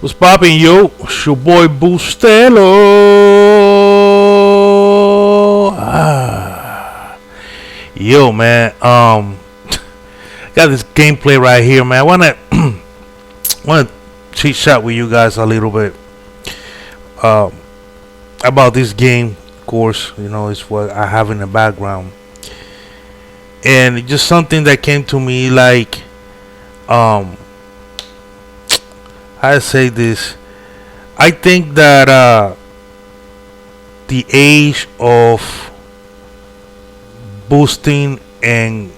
What's poppin', yo? It's your boy Bustelo. Yo, man. Got this gameplay right here, man. I wanna cheat shot with you guys a little bit about this game. Of course, you know it's what I have in the background, and just something that came to me like I say this. I think that the age of boosting and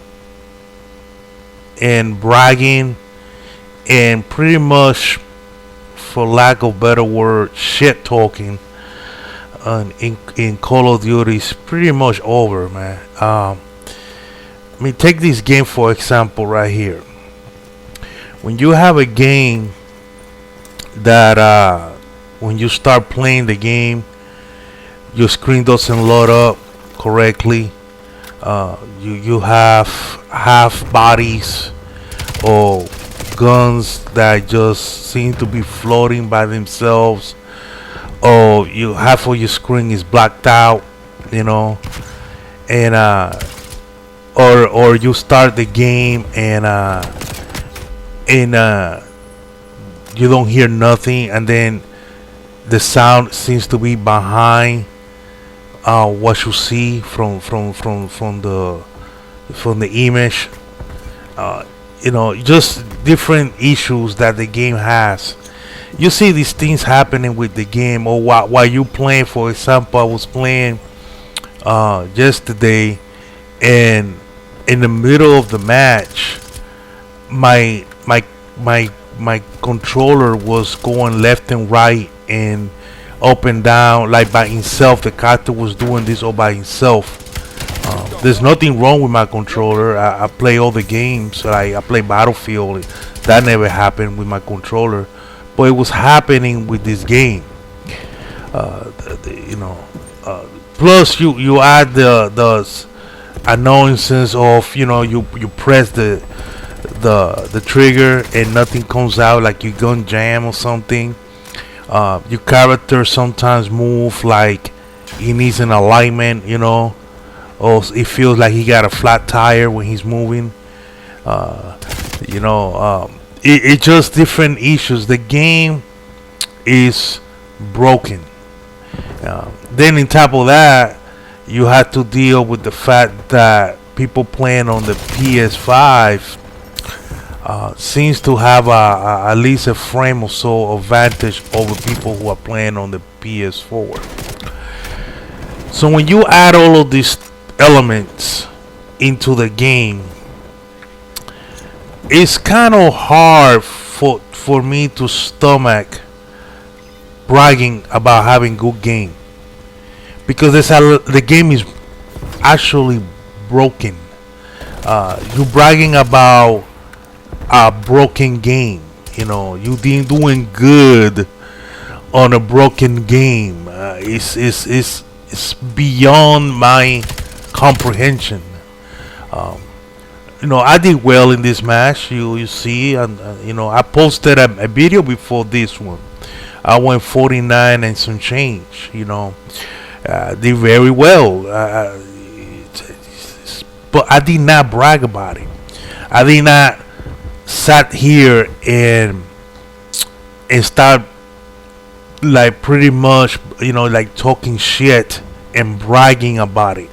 bragging and pretty much, for lack of better word, shit talking in Call of Duty is pretty much over, man. I mean, take this game for example right here. When you have a game that when you start playing the game, your screen doesn't load up correctly. You have half bodies or guns that just seem to be floating by themselves, or you half of your screen is blacked out, you know, and or you start the game and you don't hear nothing, and then the sound seems to be behind what you see from the image. You know, just different issues that the game has. You see these things happening with the game, or while you playing. For example, I was playing yesterday, and in the middle of the match, my controller was going left and right and up and down like by himself. The character was doing this all by himself. There's nothing wrong with my controller. I play all the games. I play Battlefield. That never happened with my controller, but it was happening with this game. You know, plus you add the annoyances of, you know, you press the trigger and nothing comes out, like your gun jam or something. Your character sometimes move like he needs an alignment, you know, or it feels like he got a flat tire when he's moving. You know, it's just different issues. The game is broken. Then on top of that, you have to deal with the fact that people playing on the PS5 seems to have at least a frame or so advantage over people who are playing on the PS4. So when you add all of these elements into the game, it's kind of hard for me to stomach bragging about having good game, because the game is actually broken. You're bragging about a broken game. You know, you didn't doing good on a broken game. It's beyond my comprehension. You know, I did well in this match. You see, and you know, I posted a video before this one. I went 49 and some change. You know, did very well. But I did not brag about it. I did not sat here and start like pretty much, you know, like talking shit and bragging about it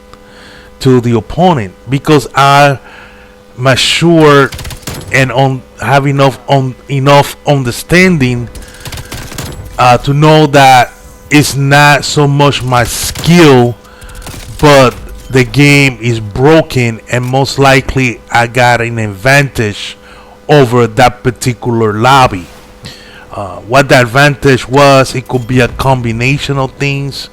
to the opponent, because I'm sure and have enough understanding to know that it's not so much my skill, but the game is broken, and most likely I got an advantage over that particular lobby. What the advantage was, it could be a combination of things.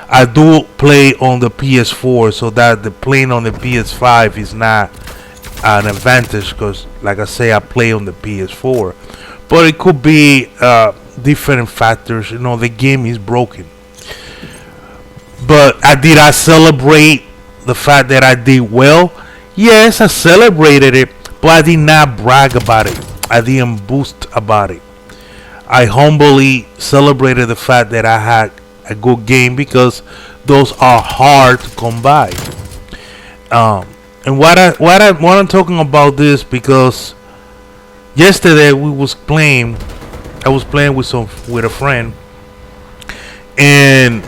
I do play on the PS4, so that the playing on the PS5 is not an advantage, because like I say, I play on the PS4. But it could be different factors. You know, the game is broken. But did I celebrate the fact that I did well? Yes, I celebrated it, but I did not brag about it. I didn't boost about it. I humbly celebrated the fact that I had a good game because those are hard to come by. Um, and what I'm talking about this because yesterday we was playing. I was playing with a friend, and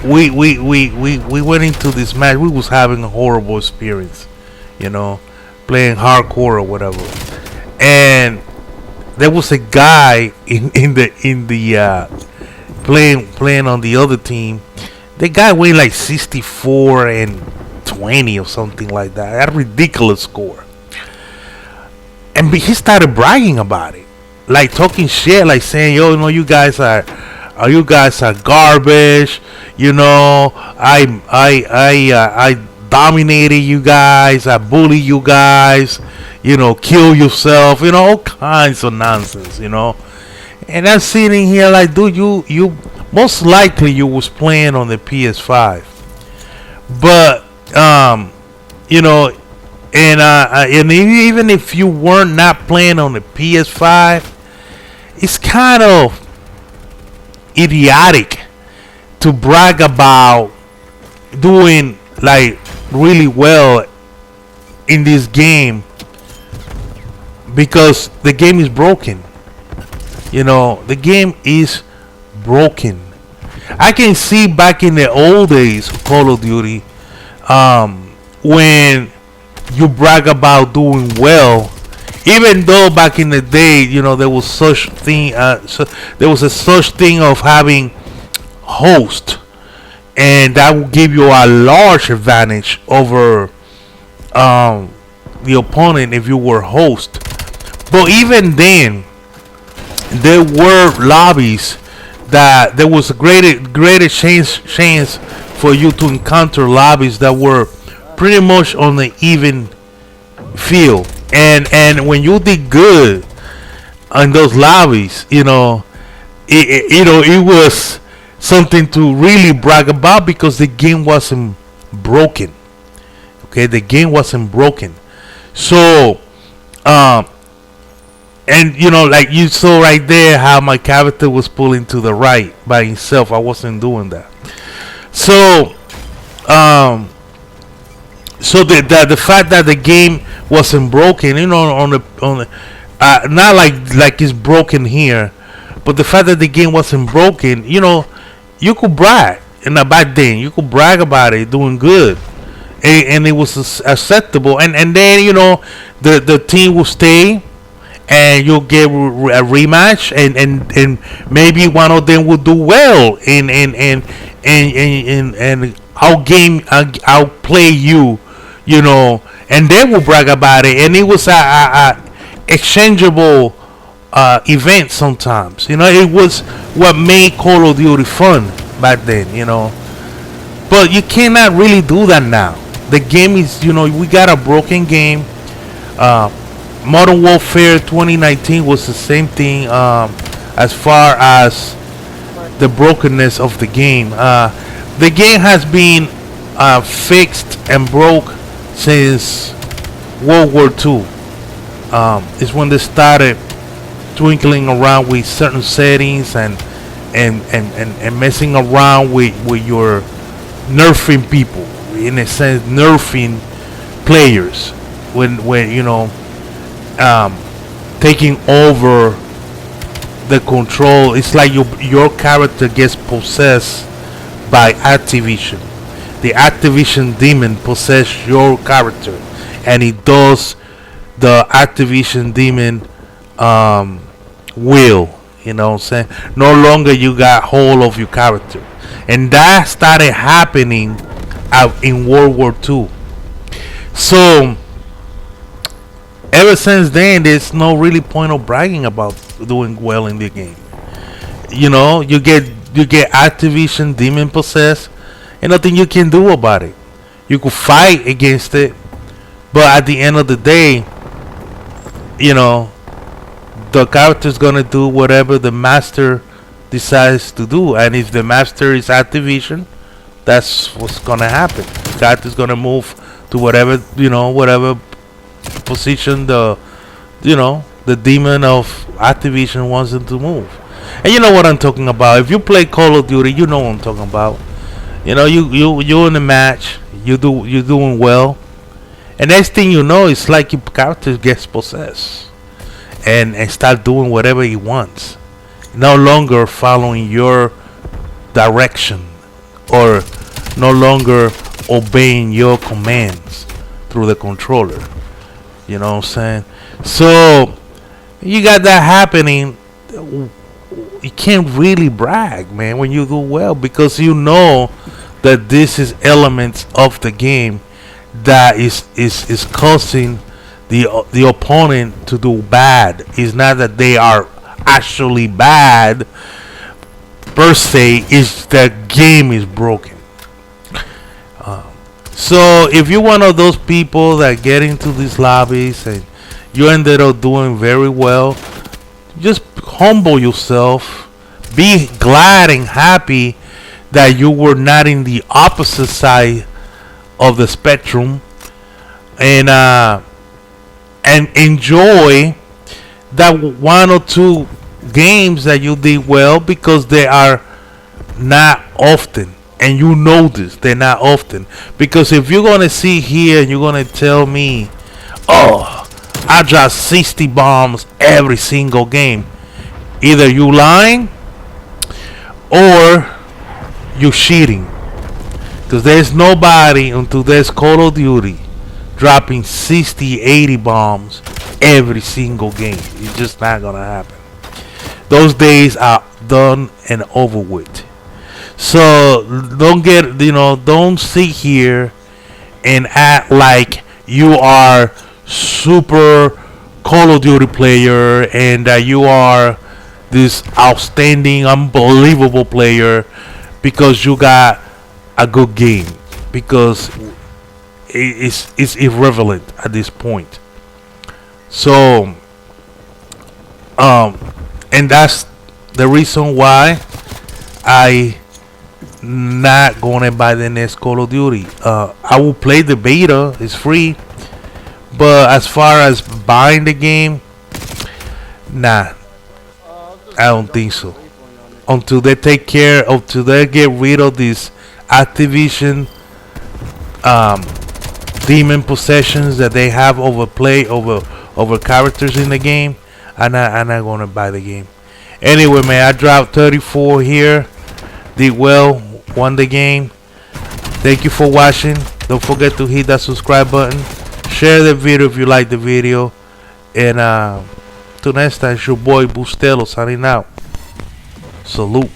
we went into this match. We was having a horrible experience, you know, playing hardcore or whatever. And there was a guy in the playing on the other team. The guy weighed like 64 and 20 or something like that. A ridiculous score. And he started bragging about it, like talking shit, like saying, "Yo, you guys are garbage. You know, I dominated you guys. I bully you guys. You know, kill yourself. You know, all kinds of nonsense. You know." And I'm sitting here like, dude, you most likely you was playing on the PS5, but you know, and even if you weren't not playing on the PS5, it's kind of idiotic to brag about doing like really well in this game because the game is broken. You know, the game is broken. I can see back in the old days of Call of Duty, when you brag about doing well, even though back in the day, you know, there was such thing, there was a such thing of having host, and that will give you a large advantage over the opponent if you were host. But even then, there were lobbies that there was a greater chance for you to encounter lobbies that were pretty much on the even field. And when you did good on those lobbies, you know, it was something to really brag about because the game wasn't broken. Okay, the game wasn't broken. So, and you know, like you saw right there, how my character was pulling to the right by himself. I wasn't doing that. So, so the fact that the game wasn't broken, you know, on the not like it's broken here, but the fact that the game wasn't broken, you know, you could brag in a bad thing. You could brag about it doing good, and it was acceptable. And then you know, the team will stay, and you'll get a rematch, and maybe one of them will do well and outplay you, you know, and they will brag about it, and it was a exchangeable event sometimes. You know, it was what made Call of Duty fun back then. You know, but you cannot really do that now. The game is, you know, we got a broken game. Modern Warfare 2019 was the same thing as far as the brokenness of the game. The game has been fixed and broke since World War II. It's when they started twinkling around with certain settings and messing around with your nerfing people, in a sense, nerfing players when you know, taking over the control. It's like your character gets possessed by Activision. The Activision demon possess your character, and it does the Activision demon will. You know what I'm saying? No longer you got hold of your character, and that started happening out in World War II. So ever since then, there's no really point of bragging about doing well in the game. You know, you get Activision demon possessed, and nothing you can do about it. You could fight against it, but at the end of the day, you know, the character's gonna do whatever the master decides to do, and if the master is Activision, that's what's gonna happen. The character's gonna move to whatever, you know, whatever position the the demon of Activision wants them to move. And you know what I'm talking about. If you play Call of Duty, you know what I'm talking about. You know, you in the match, you're doing well, and next thing you know, it's like your character gets possessed and start doing whatever he wants, no longer following your direction or no longer obeying your commands through the controller. You know what I'm saying? So you got that happening. You can't really brag, man, when you do well, because you know that this is elements of the game that is causing the opponent to do bad. It's not that they are actually bad per se. It's that game is broken. So if you're one of those people that get into these lobbies and you ended up doing very well, just humble yourself. Be glad and happy that you were not in the opposite side of the spectrum, and enjoy that one or two games that you did well, because they are not often, and you know this, they're not often. Because if you're gonna sit here and you're gonna tell me, oh, I drop 60 bombs every single game, either you lying or you cheating. Because there's nobody on today's Call of Duty dropping 60, 80 bombs every single game. It's just not gonna happen. Those days are done and over with. So don't sit here and act like you are super Call of Duty player and that you are this outstanding, unbelievable player because you got a good game, because it's irrelevant at this point. So and that's the reason why I not gonna buy the next Call of Duty. I will play the beta, it's free, but as far as buying the game, nah, I don't think so. Until they until they get rid of this Activision demon possessions that they have over characters in the game, I'm not gonna buy the game. Anyway, man, I dropped 34 here. Did well, won the game. Thank you for watching. Don't forget to hit that subscribe button. Share the video if you like the video. And till next time, it's your boy Bustelo signing out. Salute.